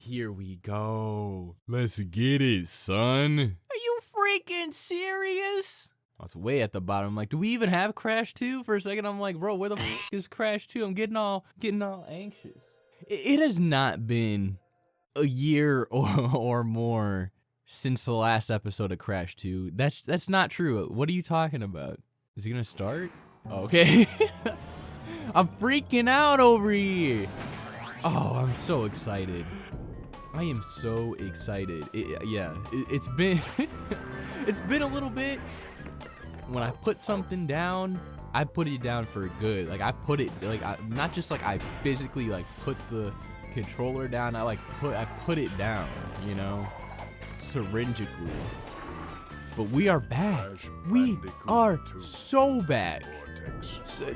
Here we go. Let's get it, son. Are you freaking serious? I was way at the bottom. I'm like, do we even have Crash 2? For a second, I'm like, bro, where the f is Crash 2? I'm getting all anxious. It has not been a year or more since the last episode of Crash 2. That's not true. What are you talking about? Is he gonna start? Oh, okay. I'm freaking out over here. Oh, I'm so excited. I am so excited. It's been it's been a little bit. When I put something down, I put it down for good. Like I put it not just like I physically like put the controller down. I put it down, you know, syringically. But we are back. We are so back.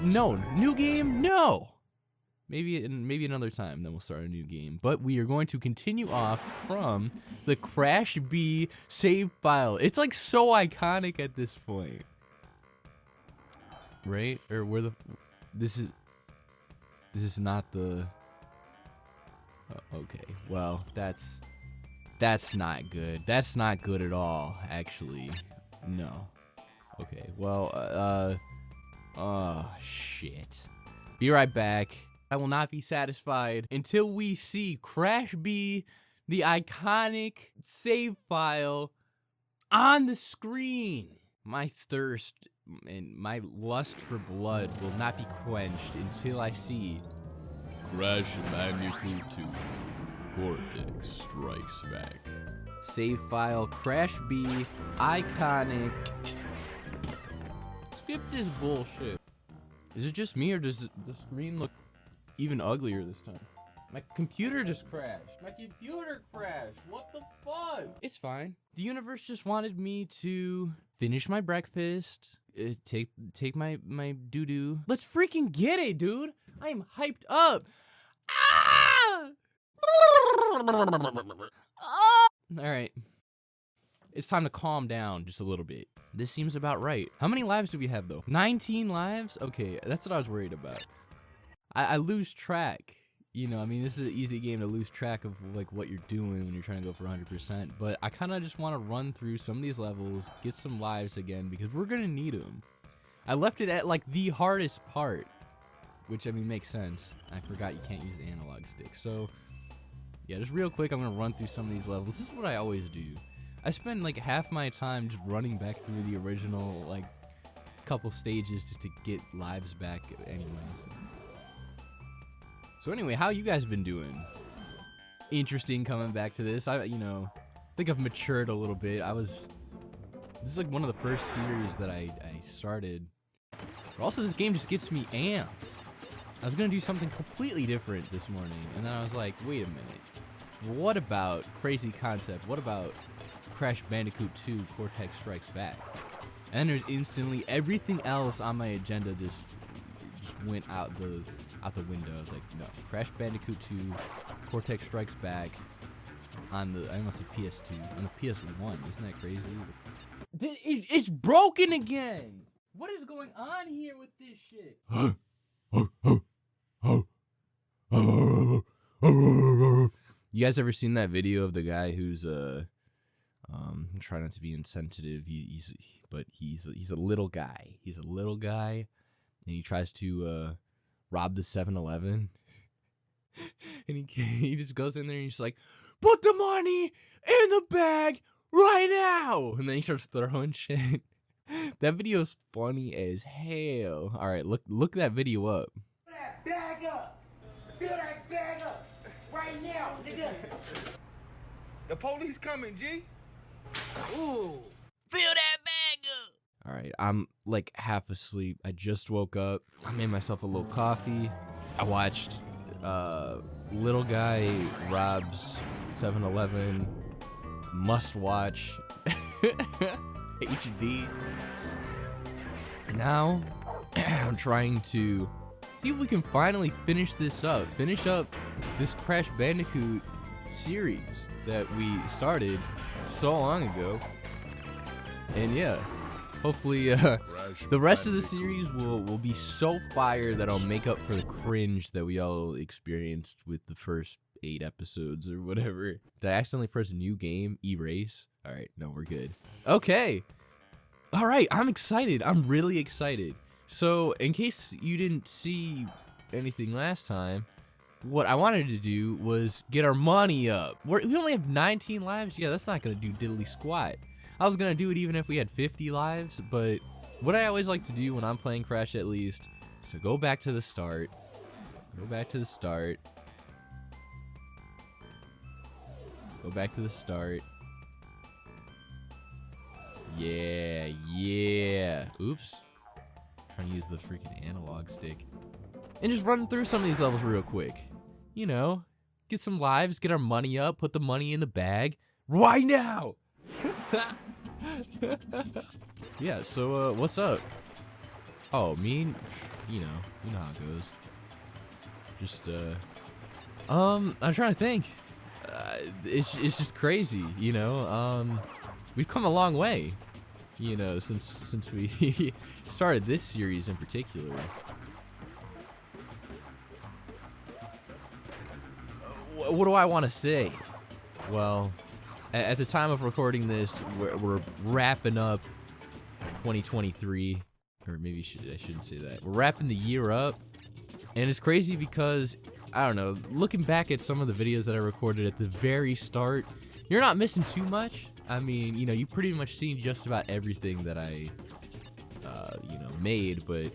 No, new game? No. Maybe another time, then we'll start a new game. But we are going to continue off from the Crash B save file. It's like so iconic at this point, right? Or where the this is not the. Okay, well that's not good. That's not good at all, actually. No. Okay, well oh shit. Be right back. I will not be satisfied until we see Crash B, the iconic save file, on the screen. My thirst and my lust for blood will not be quenched until I see Crash Bandicoot 2, Cortex Strikes Back. Save file, Crash B, iconic. Skip this bullshit. Is it just me or does the screen look even uglier this time? My computer just crashed. My computer crashed. What the fuck? It's fine. The universe just wanted me to finish my breakfast, take my doo-doo. Let's freaking get it, dude. I am hyped up. Ah! All right. It's time to calm down just a little bit. This seems about right. How many lives do we have, though? 19 lives? Okay, that's what I was worried about. I lose track. You know, I mean, this is an easy game to lose track of, like, what you're doing when you're trying to go for 100%. But I kind of just want to run through some of these levels, get some lives again, because we're going to need them. I left it at, like, the hardest part, which, I mean, makes sense. I forgot you can't use the analog stick. So, yeah, just real quick, I'm going to run through some of these levels. This is what I always do. I spend, like, half my time just running back through the original, like, couple stages just to get lives back anyways. So anyway, how you guys been doing? Interesting coming back to this. I think I've matured a little bit. This is like one of the first series that I started. But also this game just gets me amped. I was gonna do something completely different this morning, and then I was like, wait a minute. What about crazy concept? What about Crash Bandicoot 2 Cortex Strikes Back? And there's instantly everything else on my agenda just went out the window. I was like, no, Crash Bandicoot 2, Cortex Strikes Back on the, I almost said PS2, on the PS1. Isn't that crazy? It's broken again. What is going on here with this shit? You guys ever seen that video of the guy who's I'm trying not to be insensitive. He's a little guy. He's a little guy, and he tries to rob the 7-Eleven, and he just goes in there and he's like, put the money in the bag right now, and then he starts throwing shit. That video is funny as hell. All right, look that video up. Fill that bag up. Fill that bag up right now, nigga. The police coming, G. Ooh. Fill that bag up. All right, I'm like half asleep. I just woke up. I made myself a little coffee. I watched little guy robs 7-Eleven. Must watch. HD. And now I'm trying to see if we can finally finish this up. Finish up this Crash Bandicoot series that we started so long ago. And yeah, hopefully the rest of the series will be so fire that I'll make up for the cringe that we all experienced with the first 8 episodes or whatever. Did I accidentally press new game, erase? All right, no, we're good. Okay. All right, I'm excited. I'm really excited. So, in case you didn't see anything last time, what I wanted to do was get our money up. We only have 19 lives. Yeah, that's not going to do diddly squat. I was going to do it even if we had 50 lives, but what I always like to do when I'm playing Crash at least is to go back to the start. Go back to the start. Go back to the start. Yeah, yeah. Oops. Trying to use the freaking analog stick. And just run through some of these levels real quick. You know, get some lives, get our money up, put the money in the bag. Right now! Yeah, so, what's up? Oh, me, you know how it goes. Just, I'm trying to think. It's just crazy, you know. We've come a long way, you know, since we started this series in particular. What do I want to say? Well, at the time of recording this, we're wrapping up 2023, or maybe I shouldn't say that. We're wrapping the year up, and it's crazy because, I don't know, looking back at some of the videos that I recorded at the very start, you're not missing too much. I mean, you know, you pretty much seen just about everything that I, you know, made, but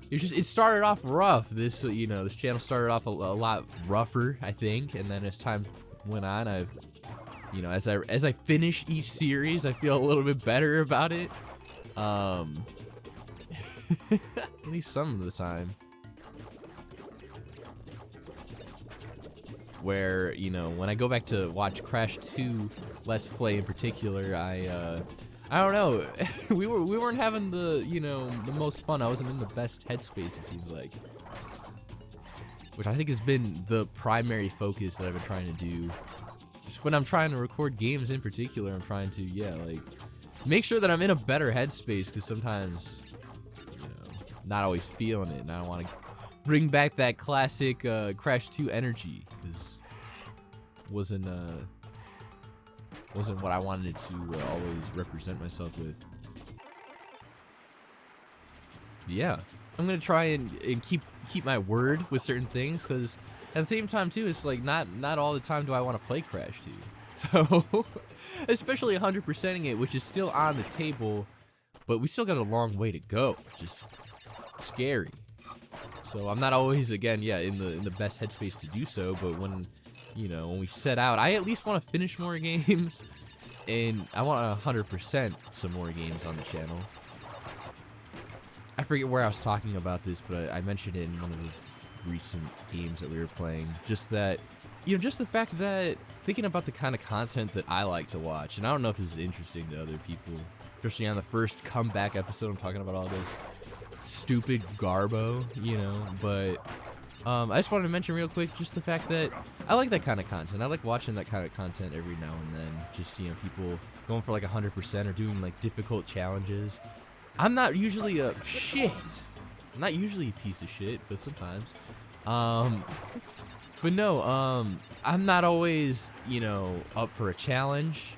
it started off rough. This, you know, this channel started off a lot rougher, I think, and then as time went on, I've, you know, as I finish each series, I feel a little bit better about it. At least some of the time. Where, you know, when I go back to watch Crash 2 Let's Play in particular, I don't know, we weren't having the, you know, the most fun. I wasn't in the best headspace, it seems like. Which I think has been the primary focus that I've been trying to do. Just when I'm trying to record games in particular, I'm trying to, yeah, like, make sure that I'm in a better headspace, because sometimes, you know, not always feeling it, and I want to bring back that classic Crash 2 energy, because wasn't what I wanted to always represent myself with. Yeah, I'm gonna try and keep my word with certain things, because at the same time too, it's like not all the time do I want to play Crash 2. So, especially 100%ing it, which is still on the table, but we still got a long way to go, which is scary. So I'm not always, again, yeah, in the best headspace to do so, but when, you know, when we set out, I at least want to finish more games, and I want 100% some more games on the channel. I forget where I was talking about this, but I mentioned it in one of the recent games that we were playing, just that, you know, just the fact that thinking about the kind of content that I like to watch, and I don't know if this is interesting to other people, especially on the first comeback episode, I'm talking about all this stupid garbo, you know, but I just wanted to mention real quick just the fact that I like that kind of content. I like watching that kind of content every now and then, just, you know, people going for like 100% or doing like difficult challenges. I'm not usually a I'm not usually a piece of shit, but sometimes. But no, I'm not always, you know, up for a challenge.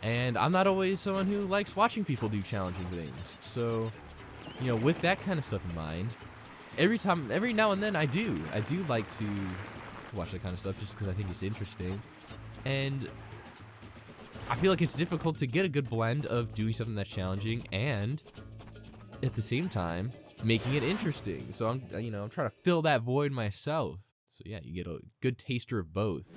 And I'm not always someone who likes watching people do challenging things. So, you know, with that kind of stuff in mind, every now and then I do like to watch that kind of stuff just because I think it's interesting. And I feel like it's difficult to get a good blend of doing something that's challenging and at the same time making it interesting. So I'm trying to fill that void myself. So yeah, you get a good taster of both.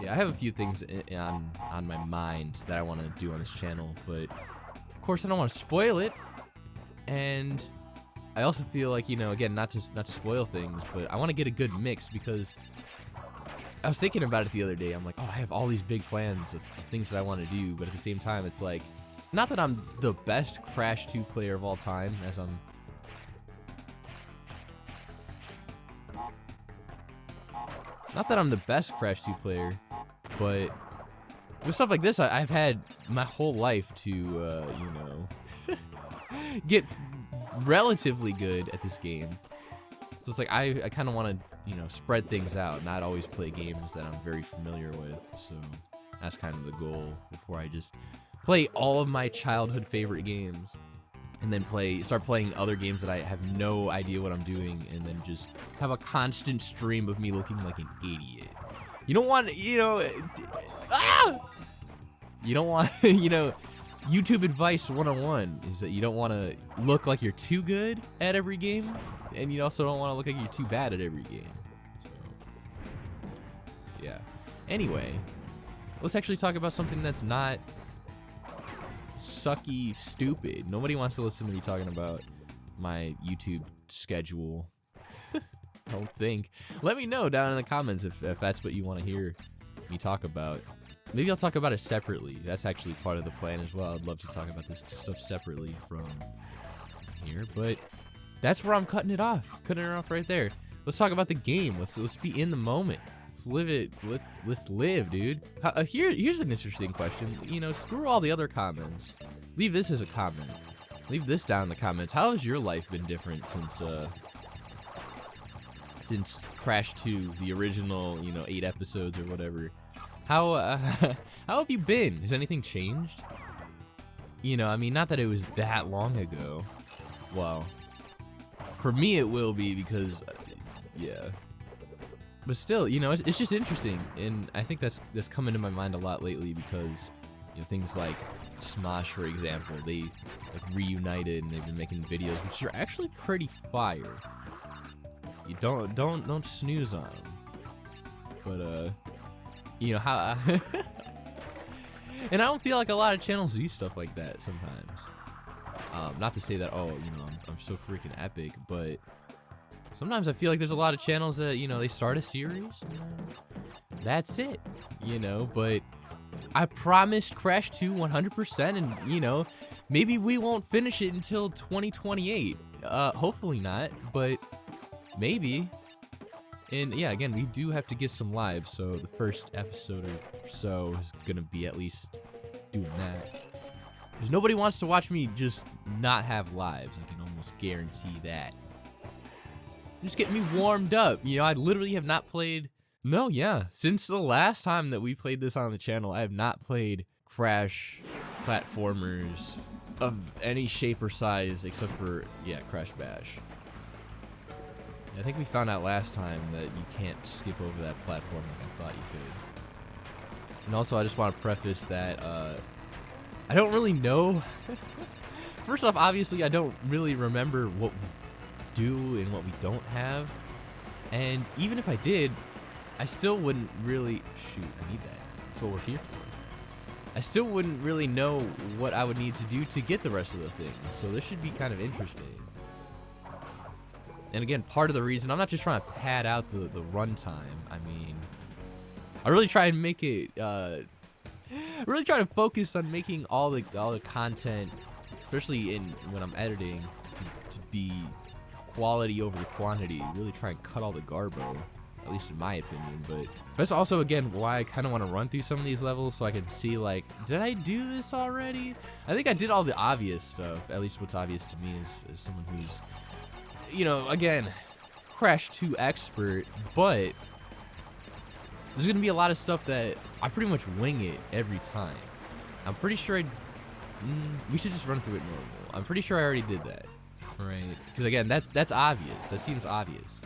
Yeah, I have a few things on my mind that I want to do on this channel, but of course I don't want to spoil it. And I also feel like, you know, again, not to spoil things, but I want to get a good mix, because I was thinking about it the other day. I'm like, oh, I have all these big plans of things that I want to do, but at the same time, it's like, not that I'm the best Crash 2 player of all time, as I'm not that I'm the best Crash 2 player, but with stuff like this, I've had my whole life to, you know, get relatively good at this game. So it's like I kind of want to, you know, spread things out, not always play games that I'm very familiar with. So that's kind of the goal before I just play all of my childhood favorite games and then start playing other games that I have no idea what I'm doing, and then just have a constant stream of me looking like an idiot. You don't want, you know, you don't want, you know, YouTube advice 101 is that you don't want to look like you're too good at every game, and you also don't want to look like you're too bad at every game. So, yeah. Anyway, let's actually talk about something that's not sucky stupid. Nobody wants to listen to me talking about my YouTube schedule. I don't think. Let me know down in the comments if that's what you want to hear me talk about. Maybe I'll talk about it separately. That's actually part of the plan as well. I'd love to talk about this stuff separately from here, but that's where I'm cutting it off. Cutting it off right there. Let's talk about the game. Let's be in the moment. Let's live it. Let's live, dude. Here's an interesting question. You know, screw all the other comments. Leave this as a comment. Leave this down in the comments. How has your life been different since Crash 2, the original, you know, 8 episodes or whatever? How have you been? Has anything changed? You know, I mean, not that it was that long ago. Well, for me it will be because, yeah. But still, you know, it's just interesting, and I think that's come into my mind a lot lately because, you know, things like Smosh, for example, they like reunited and they've been making videos which are actually pretty fire. You don't snooze on them. But you know how, and I don't feel like a lot of channels do stuff like that sometimes. Not to say that, oh, you know, I'm so freaking epic, but sometimes I feel like there's a lot of channels that, you know, they start a series and then that's it, you know, but I promised Crash 2 100%, and, you know, maybe we won't finish it until 2028. Hopefully not, but maybe. And yeah, again, we do have to get some lives, so the first episode or so is gonna be at least doing that. Because nobody wants to watch me just not have lives, I can almost guarantee that. Just get me warmed up. You know, I literally have not played. No, yeah. Since the last time that we played this on the channel, I have not played Crash platformers of any shape or size except for, yeah, Crash Bash. I think we found out last time that you can't skip over that platform like I thought you could. And also, I just want to preface that I don't really know. First off, obviously, I don't really remember what do and what we don't have, and even if I did, I still wouldn't really shoot. I need that. That's what we're here for. I still wouldn't really know what I would need to do to get the rest of the things, so this should be kind of interesting. And again, part of the reason I'm not just trying to pad out the runtime. I mean, I really try and make it. Really try to focus on making all the content, especially when I'm editing, to be quality over quantity. Really try and cut all the garbo, at least in my opinion. But that's also, again, why I kind of want to run through some of these levels so I can see, like, did I do this already? I think I did all the obvious stuff, at least what's obvious to me as someone who's, you know, again, Crash 2 expert, but there's gonna be a lot of stuff that I pretty much wing it every time. I'm pretty sure we should just run through it normal. I'm pretty sure I already did that. Right, because again, that's obvious. That seems obvious,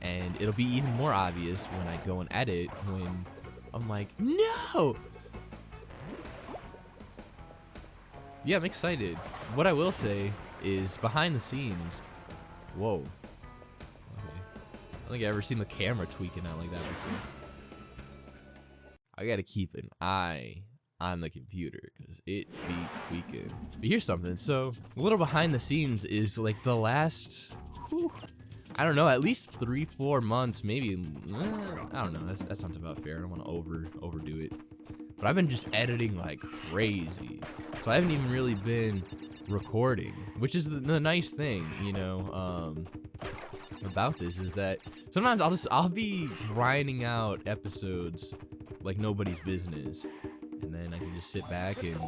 and it'll be even more obvious when I go and edit. When I'm like, no. Yeah, I'm excited. What I will say is, behind the scenes, whoa. Okay. I don't think I've ever seen the camera tweaking out like that before. I gotta keep an eye on the computer because it be tweaking. But here's something. So a little behind the scenes is like the last, I don't know, at least 3-4 months, maybe. I don't know. That sounds about fair. I don't want to overdo it. But I've been just editing like crazy, so I haven't even really been recording, which is the nice thing, you know, about this is that sometimes I'll be grinding out episodes like nobody's business. And then I can just sit back and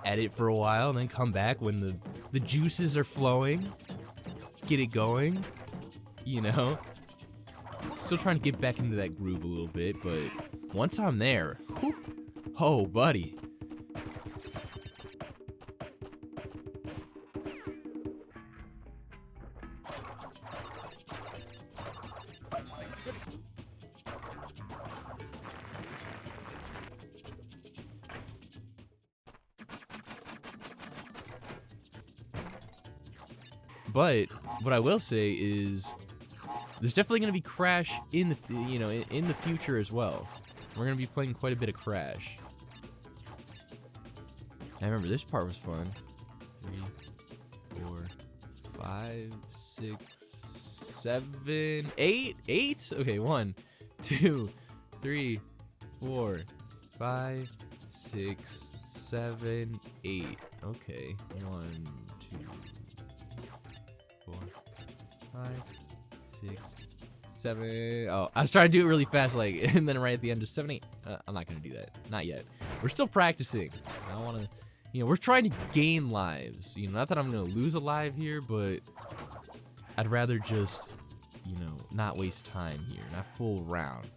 edit for a while, and then come back when the juices are flowing, get it going, you know? Still trying to get back into that groove a little bit, but once I'm there, whew, oh, buddy. But what I will say is, there's definitely going to be Crash in the in the future as well. We're going to be playing quite a bit of Crash. I remember this part was fun. 3, 4, 5, 6, 7, 8, 8. Okay, 1, 2, 3, 4, 5, 6, 7, 8. Okay, 1, 2, 4, 5, 6, 7. Oh, I was trying to do it really fast, like, and then right at the end, just 7, 8. I'm not gonna do that. Not yet. We're still practicing. I don't want to, we're trying to gain lives. Not that I'm gonna lose a life here, but I'd rather just, not waste time here, not fool around.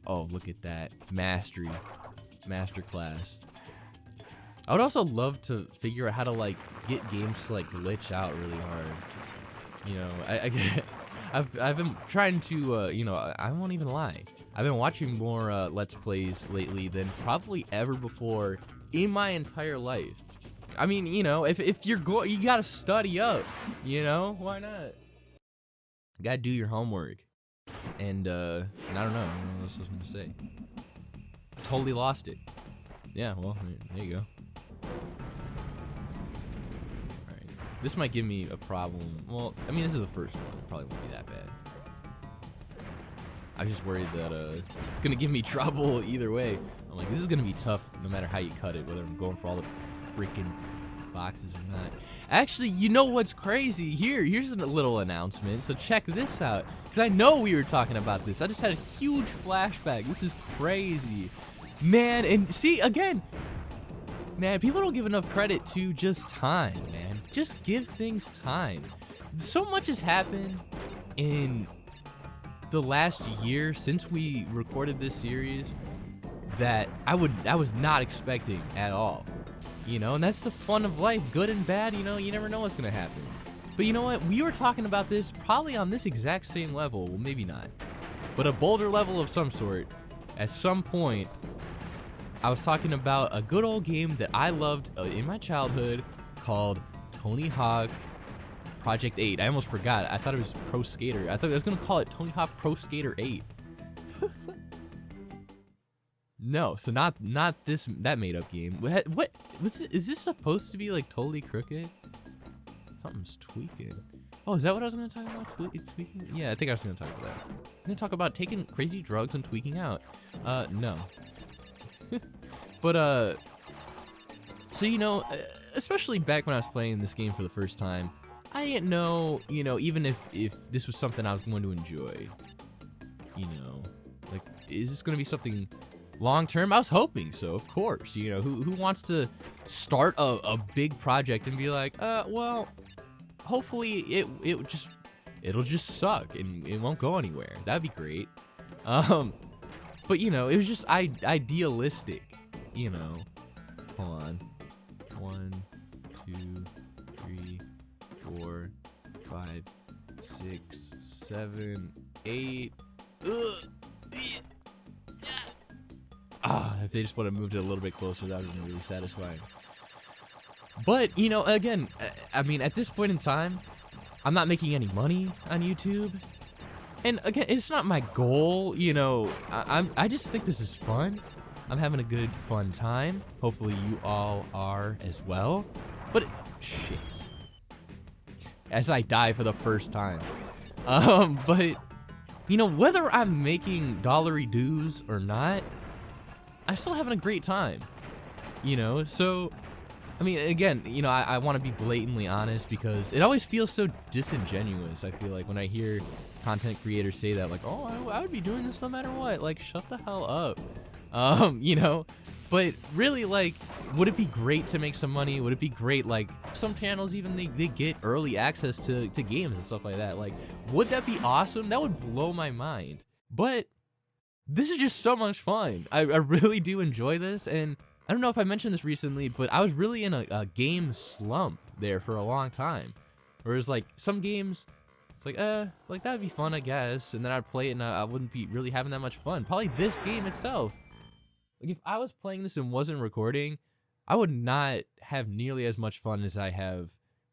Oh, look at that. Mastery. Masterclass. I would also love to figure out how to, like, get games to, like, glitch out really hard. I've been trying to, I won't even lie. I've been watching more Let's Plays lately than probably ever before in my entire life. I mean, if you're you gotta study up, why not? You gotta do your homework. And I don't know what else I was gonna say. Totally lost it. Yeah, well, there you go. Alright. This might give me a problem. Well, I mean, this is the first one. It probably won't be that bad. I was just worried that it's gonna give me trouble either way. I'm like, this is gonna be tough no matter how you cut it, whether I'm going for all the freaking boxes or not. Actually, you know what's crazy? Here's a little announcement. So check this out, because I know we were talking about this. I just had a huge flashback. This is crazy, man. And see, again, man, people don't give enough credit to just time, man. Just give things time. So much has happened in the last year since we recorded this series that I was not expecting at all. And that's the fun of life, good and bad, you never know what's gonna happen. But you know what, we were talking about this probably on this exact same level, well, maybe not, but a bolder level of some sort. At some point, I was talking about a good old game that I loved in my childhood called Tony Hawk Project 8. I almost forgot, I thought it was Pro Skater. I thought I was gonna call it Tony Hawk Pro Skater 8. No, so not that made up game. What is this supposed to be, like, totally crooked? Something's tweaking. Oh, is that what I was gonna talk about? Tweaking? Yeah, I think I was gonna talk about that. I'm gonna talk about taking crazy drugs and tweaking out. No. But so especially back when I was playing this game for the first time, I didn't know, even if this was something I was going to enjoy. Like, is this gonna be something long term? I was hoping so, of course. Who wants to start a big project and be like, well, hopefully it'll just suck and it won't go anywhere. That'd be great. But it was just idealistic. Hold on. 1, 2, 3, 4, 5, 6, 7, 8. If they just would have moved it a little bit closer, that would have been really satisfying. But, again, I mean, at this point in time, I'm not making any money on YouTube. And again, it's not my goal, I just think this is fun. I'm having a good, fun time. Hopefully you all are as well. But, shit. As I die for the first time. But, whether I'm making dollary dues or not, I'm still having a great time, you know? So, I mean, again, you know, I want to be blatantly honest because it always feels so disingenuous. I feel like when I hear content creators say that, like, oh, I would be doing this no matter what. Like, shut the hell up. You know? But really, like, would it be great to make some money? Would it be great, like, some channels even, they get early access to games and stuff like that. Like, would that be awesome? That would blow my mind. But this is just so much fun. I really do enjoy this, and I don't know if I mentioned this recently, but I was really in a game slump there for a long time. Whereas, like, some games, it's like that would be fun, I guess, and then I'd play it and I wouldn't be really having that much fun. Probably this game itself. Like, if I was playing this and wasn't recording, I would not have nearly as much fun as I have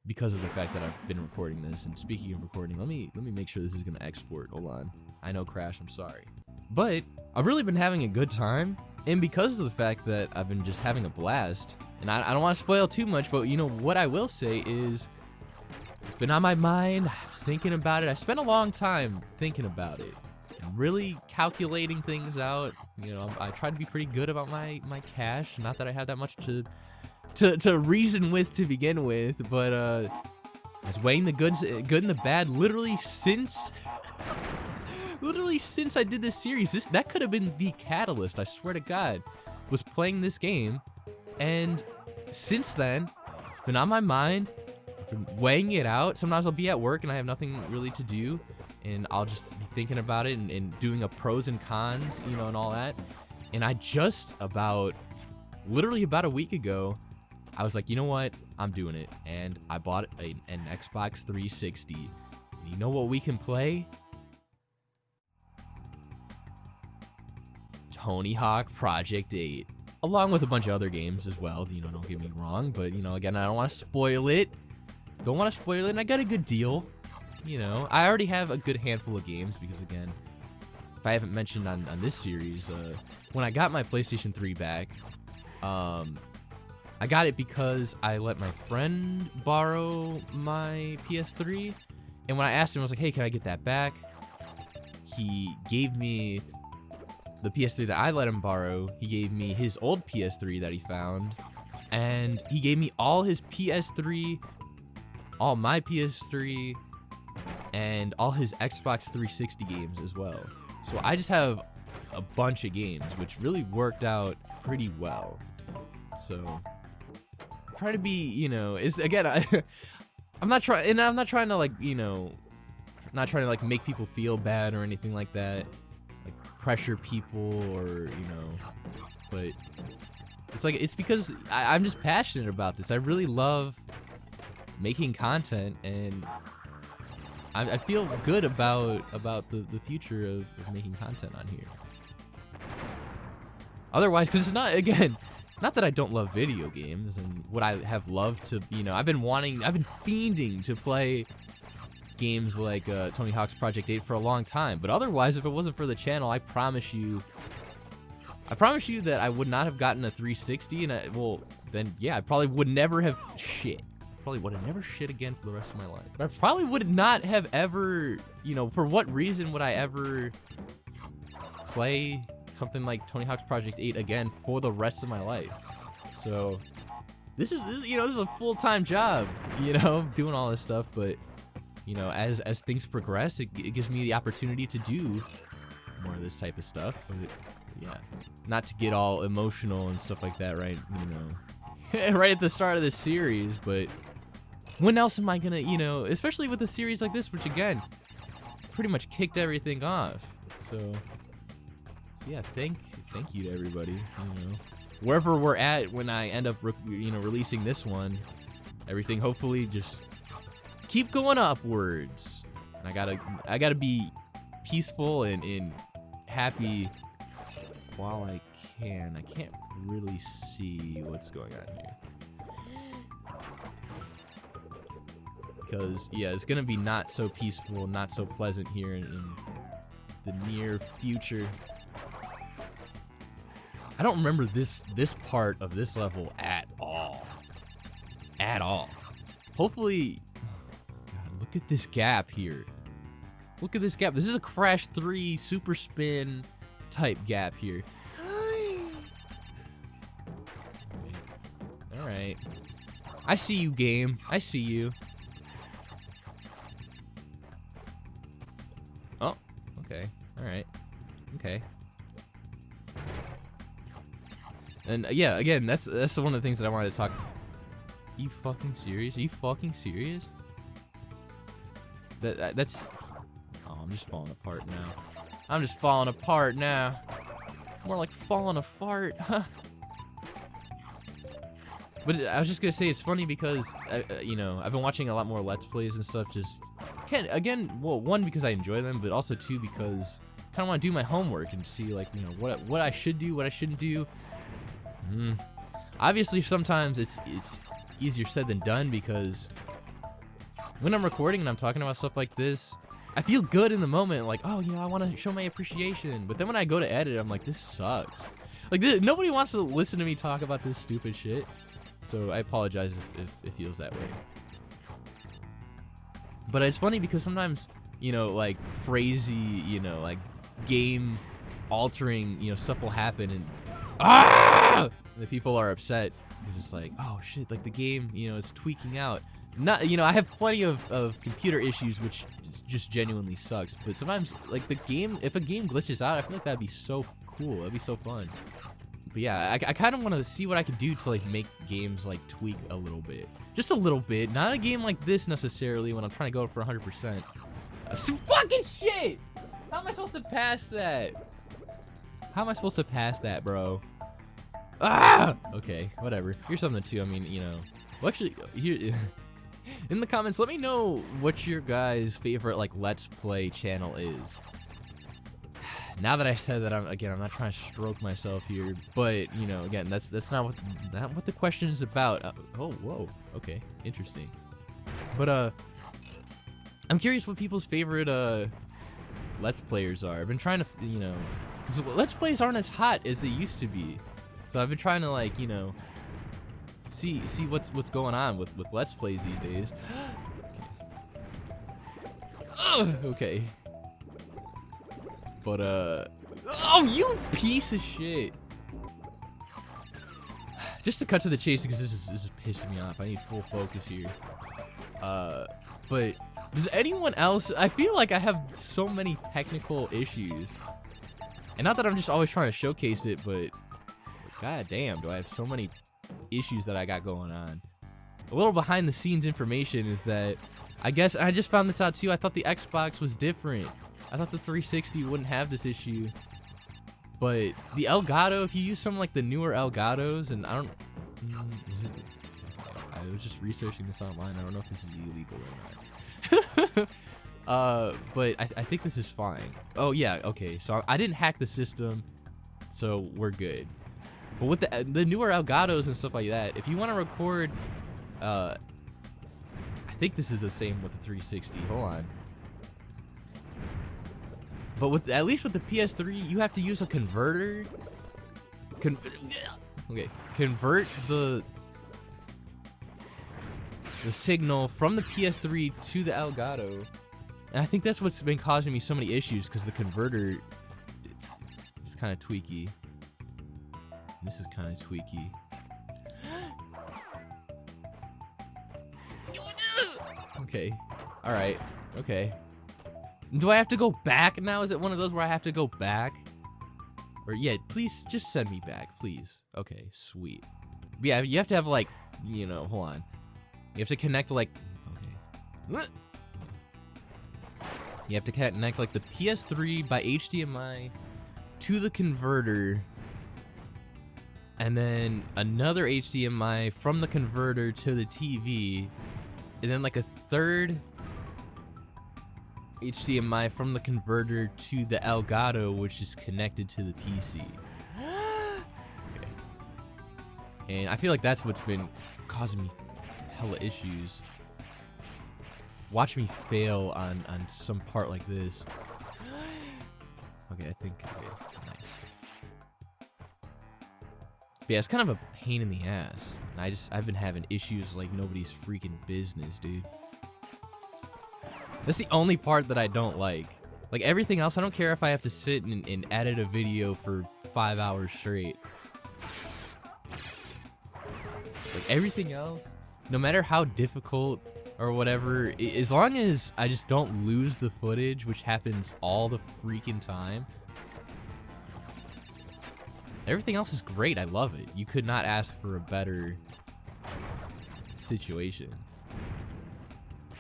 because of the fact that I've been recording this. And speaking of recording, let me make sure this is gonna export. Hold on. I know, Crash, I'm sorry. But I've really been having a good time, and because of the fact that I've been just having a blast, and I don't want to spoil too much, but you know what I will say is it's been on my mind. I was thinking about it. I spent a long time thinking about it. Really calculating things out. You know, I try to be pretty good about my cash. Not that I have that much to reason with to begin with, but I was weighing the good and the bad literally since I did this series. That could have been the catalyst, I swear to God. Was playing this game, and since then it's been on my mind. I've been weighing it out. Sometimes I'll be at work and I have nothing really to do, and I'll just be thinking about it and doing a pros and cons, you know, and all that. And I just literally about a week ago, I was like, you know what? I'm doing it. And I bought an Xbox 360. And you know what we can play? Tony Hawk Project 8. Along with a bunch of other games as well, you know, don't get me wrong. But, you know, again, I don't want to spoil it. Don't want to spoil it, and I got a good deal. You know, I already have a good handful of games because, again, if I haven't mentioned on this series, when I got my PlayStation 3 back, I got it because I let my friend borrow my PS3, and when I asked him, I was like, hey, can I get that back? He gave me the PS3 that I let him borrow. He gave me his old PS3 that he found, and he gave me all his PS3, all my PS3, and all his Xbox 360 games as well. So I just have a bunch of games, which really worked out pretty well. So try to be, you know, I'm not trying to, like, you know, not trying to, like, make people feel bad or anything like that, like pressure people or, you know, but it's because I'm just passionate about this. I really love making content, and I feel good about the future of making content on here. Otherwise, because it's not, again, not that I don't love video games, and what I have loved to, you know, I've been fiending to play games like Tony Hawk's Project 8 for a long time. But otherwise, if it wasn't for the channel, I promise you that I would not have gotten a 360, and well, then yeah, I probably would never have shit. Probably would have never shit again for the rest of my life. But I probably would not have ever, you know, for what reason would I ever play something like Tony Hawk's Project 8 again for the rest of my life? So this is, you know, this is a full-time job, you know, doing all this stuff. But, you know, as things progress, it gives me the opportunity to do more of this type of stuff. But yeah, not to get all emotional and stuff like that, right? You know, right at the start of this series, but when else am I gonna, you know, especially with a series like this, which again, pretty much kicked everything off. So yeah, thank you to everybody, you know, wherever we're at when I end up, you know, releasing this one, everything hopefully just keep going upwards. I gotta be peaceful and happy while I can. I can't really see what's going on here. Because, yeah, it's gonna be not so peaceful, not so pleasant here in the near future. I don't remember this part of this level at all. At all. Hopefully, God, look at this gap here. Look at this gap. This is a Crash 3 super spin type gap here. I see you, game. I see you. Oh, okay. Alright. Okay. And yeah, again, that's one of the things that I wanted to talk. Are you fucking serious? Are you fucking serious? That's. Oh, I'm just falling apart now. I'm just falling apart now. More like falling apart, huh? But I was just gonna say it's funny because you know, I've been watching a lot more Let's Plays and stuff. Just well, one, because I enjoy them, but also two, because I kind of want to do my homework and see, like, you know, what I should do, what I shouldn't do. Obviously, sometimes it's easier said than done, because when I'm recording and I'm talking about stuff like this, I feel good in the moment, like, oh, you know, I want to show my appreciation. But then when I go to edit, I'm like, this sucks. Like, nobody wants to listen to me talk about this stupid shit. So I apologize if it feels that way. But it's funny because sometimes, you know, like, crazy, you know, like, game altering, you know, stuff will happen, and and the people are upset because it's like, oh shit, like the game, you know, it's tweaking out. Not, you know, I have plenty of computer issues, which just genuinely sucks. But sometimes, like, the game, if a game glitches out, I feel like that'd be so cool. That'd be so fun. But yeah, I kind of want to see what I could do to, like, make games, like, tweak a little bit. Just a little bit. Not a game like this necessarily when I'm trying to go for 100%. Fucking shit! How am I supposed to pass that? How am I supposed to pass that, bro? Okay, whatever. Here's something too. I mean, you know, well, actually, here in the comments, let me know what your guys' favorite, like, Let's Play channel is. Now that I said that, I'm not trying to stroke myself here, but, you know, again, that's not what the question is about. Oh, whoa, okay, interesting. But I'm curious what people's favorite Let's Players are. I've been trying to, you know, because Let's Plays aren't as hot as they used to be, so I've been trying to, like, you know, see what's going on with Let's Plays these days. Okay. But oh, you piece of shit! Just to cut to the chase, because this is pissing me off. I need full focus here. But does anyone else? I feel like I have so many technical issues, and not that I'm just always trying to showcase it, but god damn, do I have so many issues that I got going on. A little behind the scenes information is that I guess I just found this out too. I thought the Xbox was different. I thought the 360 wouldn't have this issue, but the Elgato, if you use some like the newer Elgatos, and I don't, I was just researching this online. I don't know if this is illegal or not. But I think this is fine. Oh yeah, okay. So I didn't hack the system, so we're good. But with the newer Elgatos and stuff like that, if you want to record, I think this is the same with the 360. Hold on. But with at least with the PS3, you have to use a converter. Convert the signal from the PS3 to the Elgato, and I think that's what's been causing me so many issues, because the converter is kind of tweaky. This is kind of tweaky. Okay. All right. Okay. Do I have to go back now? Is it one of those where I have to go back? Or yeah, please just send me back, please. Okay, sweet. But yeah, you have to have, like, you know, hold on. You have to connect, like, okay. You have to connect, like, the PS3 by HDMI to the converter, and then another HDMI from the converter to the TV, and then, like, a third HDMI from the converter to the Elgato, which is connected to the PC. Okay. And I feel like that's what's been causing me hella issues. Watch me fail on some part like this. Okay, I think, okay, nice. But yeah, it's kind of a pain in the ass. And I've been having issues like nobody's freaking business, dude. That's the only part that I don't like. Like, everything else, I don't care if I have to sit and edit a video for 5 hours straight. Like, everything else, no matter how difficult or whatever, as long as I just don't lose the footage, which happens all the freaking time, everything else is great. I love it. You could not ask for a better situation.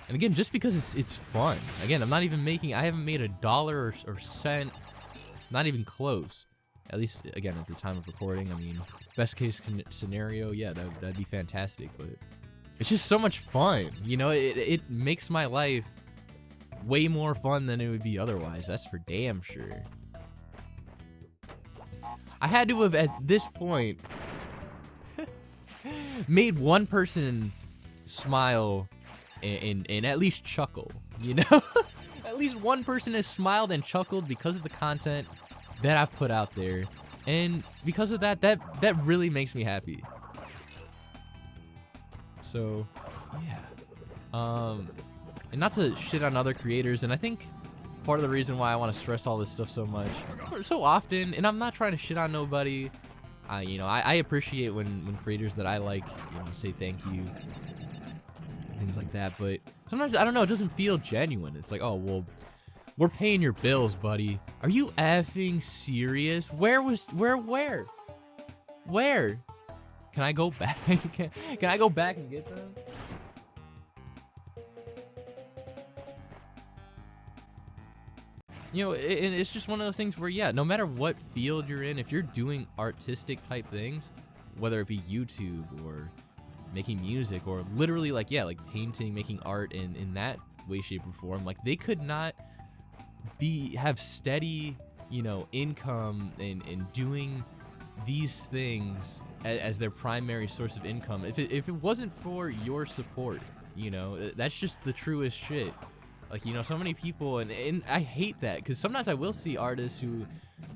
And again, just because it's fun. Again, I haven't made $1 or cent, not even close. At least, again, at the time of recording. I mean, best case scenario, yeah, that'd be fantastic. But it's just so much fun. You know, it makes my life way more fun than it would be otherwise. That's for damn sure. I had to have, at this point, made one person smile and at least chuckle, you know? At least one person has smiled and chuckled because of the content that I've put out there. And because of that really makes me happy. So, yeah. And not to shit on other creators, and I think part of the reason why I want to stress all this stuff so much, so often, and I'm not trying to shit on nobody, I appreciate when creators that I like, say thank you, things like that, but sometimes, I don't know, it doesn't feel genuine. It's like, oh, well, we're paying your bills, buddy. Are you effing serious? Where? Can I go back? Can I go back and get them? You know, and it's just one of those things where, yeah, no matter what field you're in, if you're doing artistic type things, whether it be YouTube or making music or literally like painting, making art in that way, shape, or form, like they could not have steady, income and doing these things as their primary source of income if it wasn't for your support. That's just the truest shit. Like, so many people, and I hate that, because sometimes I will see artists who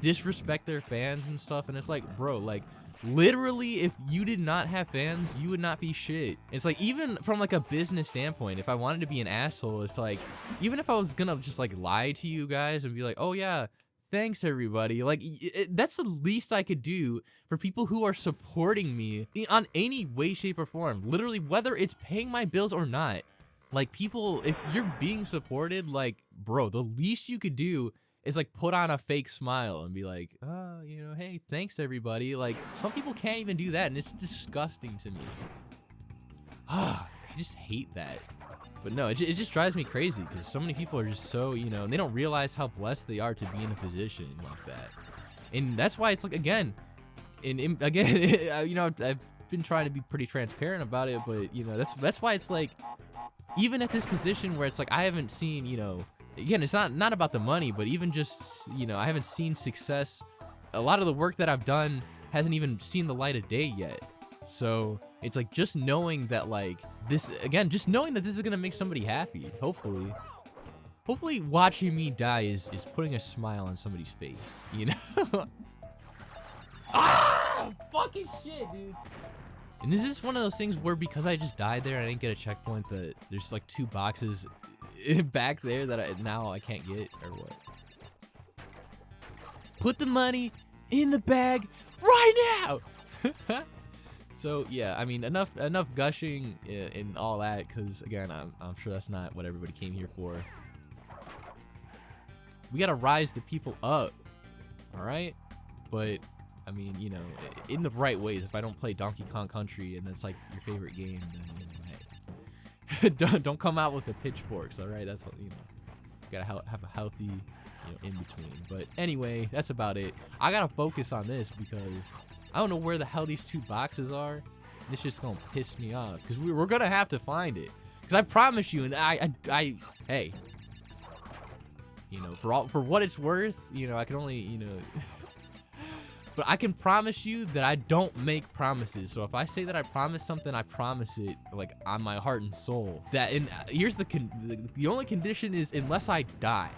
disrespect their fans and stuff, and it's like, bro, like, literally, if you did not have fans, you would not be shit. It's like, even from like a business standpoint, if I wanted to be an asshole, it's like, even if I was gonna just like lie to you guys and be like, oh yeah, thanks everybody, like, that's the least I could do for people who are supporting me on any way, shape, or form. Literally, whether it's paying my bills or not. Like, people, if you're being supported, like, bro, the least you could do is like put on a fake smile and be like, oh, hey, thanks everybody. Like, some people can't even do that, and it's disgusting to me. I just hate that. But no, it just drives me crazy, because so many people are just so, and they don't realize how blessed they are to be in a position like that. And that's why it's like, again, I've been trying to be pretty transparent about it, but that's why it's like, even at this position where it's like I haven't seen, again, it's not about the money, but even just, I haven't seen success. A lot of the work that I've done hasn't even seen the light of day yet. So it's like, just knowing that, like, just knowing that this is gonna make somebody happy, hopefully watching me die is putting a smile on somebody's face, Ah, fucking shit, dude. And is this one of those things where, because I just died there, I didn't get a checkpoint, that there's like 2 boxes back there that I can't get, or what? Put the money in the bag right now! So yeah, I mean, enough gushing and all that, because again, I'm sure that's not what everybody came here for. We gotta rise the people up, all right? But I mean, in the right ways. If I don't play Donkey Kong Country and that's like your favorite game, then hey, don't come out with the pitchforks, all right? That's gotta have a healthy in between. But anyway, that's about it. I gotta focus on this because I don't know where the hell these 2 boxes are. This shit's gonna piss me off, because we're gonna have to find it. Because I promise you, and I hey, for what it's worth, I can only but I can promise you that I don't make promises. So if I say that I promise something, I promise it, like, on my heart and soul. Here's the only condition is unless I die.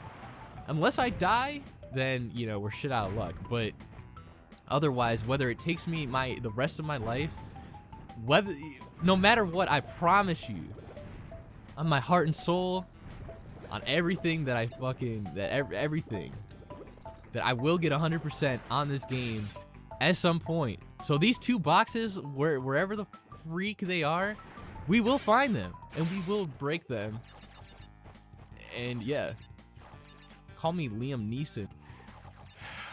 Unless I die, then we're shit out of luck. But otherwise, whether it takes me the rest of my life, no matter what, I promise you, on my heart and soul, on everything that everything, that I will get 100% on this game at some point. So these 2 boxes, wherever the freak they are, we will find them and we will break them. And yeah, call me Liam Neeson.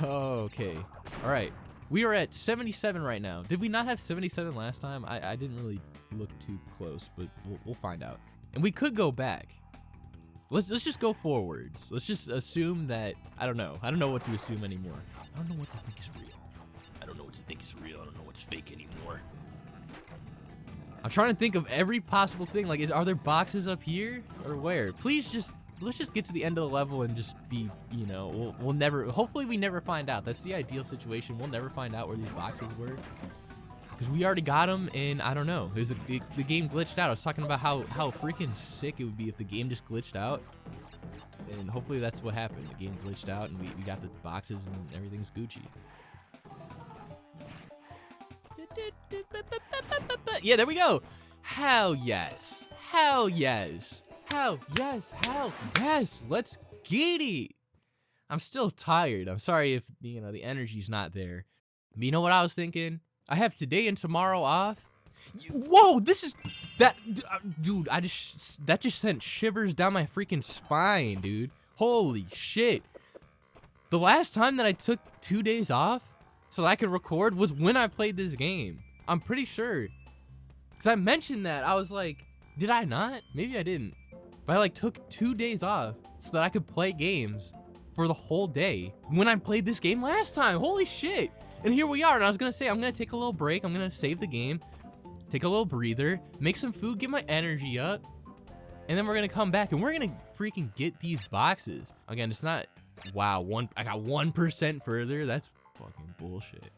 Okay, all right. We are at 77 right now. Did we not have 77 last time? I didn't really look too close, but we'll find out. And we could go back. Let's just go forwards. Let's just assume that, I don't know what to assume anymore. I don't know what to think is real. I don't know what to think is real. I don't know what's fake anymore. I'm trying to think of every possible thing. Like, are there boxes up here or where? Please let's just get to the end of the level and just be, you know, we'll never, hopefully we never find out. That's the ideal situation. We'll never find out where these boxes were. Because we already got them, and I don't know. The game glitched out. I was talking about how freaking sick it would be if the game just glitched out. And hopefully that's what happened. The game glitched out, and we got the boxes, and everything's Gucci. Yeah, there we go. Hell yes. Hell yes. Hell yes. Hell yes. Let's get it. I'm still tired. I'm sorry if, you know, the energy's not there. But you know what I was thinking? I have today and tomorrow off. Whoa, this is that, dude. That just sent shivers down my freaking spine, dude. Holy shit. The last time that I took 2 days off so that I could record was when I played this game. I'm pretty sure. Because I mentioned that. I was like, did I not? Maybe I didn't. But I like took 2 days off so that I could play games for the whole day when I played this game last time. Holy shit. And here we are, and I was gonna say, I'm gonna take a little break, I'm gonna save the game, take a little breather, make some food, get my energy up, and then we're gonna come back, and we're gonna freaking get these boxes. Again, it's not, wow, I got 1% further, that's fucking bullshit.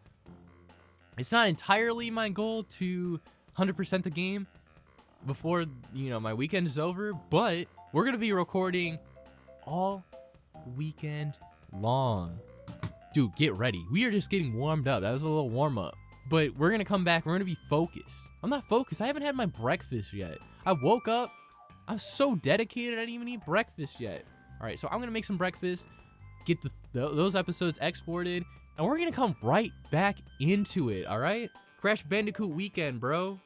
It's not entirely my goal to 100% the game before, you know, my weekend is over, but we're gonna be recording all weekend long. Dude, get ready. We are just getting warmed up. That was a little warm up. But we're gonna come back. We're gonna be focused. I'm not focused. I haven't had my breakfast yet. I woke up. I'm so dedicated. I didn't even eat breakfast yet. All right, so I'm gonna make some breakfast, get those episodes exported, and we're gonna come right back into it. All right? Crash Bandicoot weekend, bro.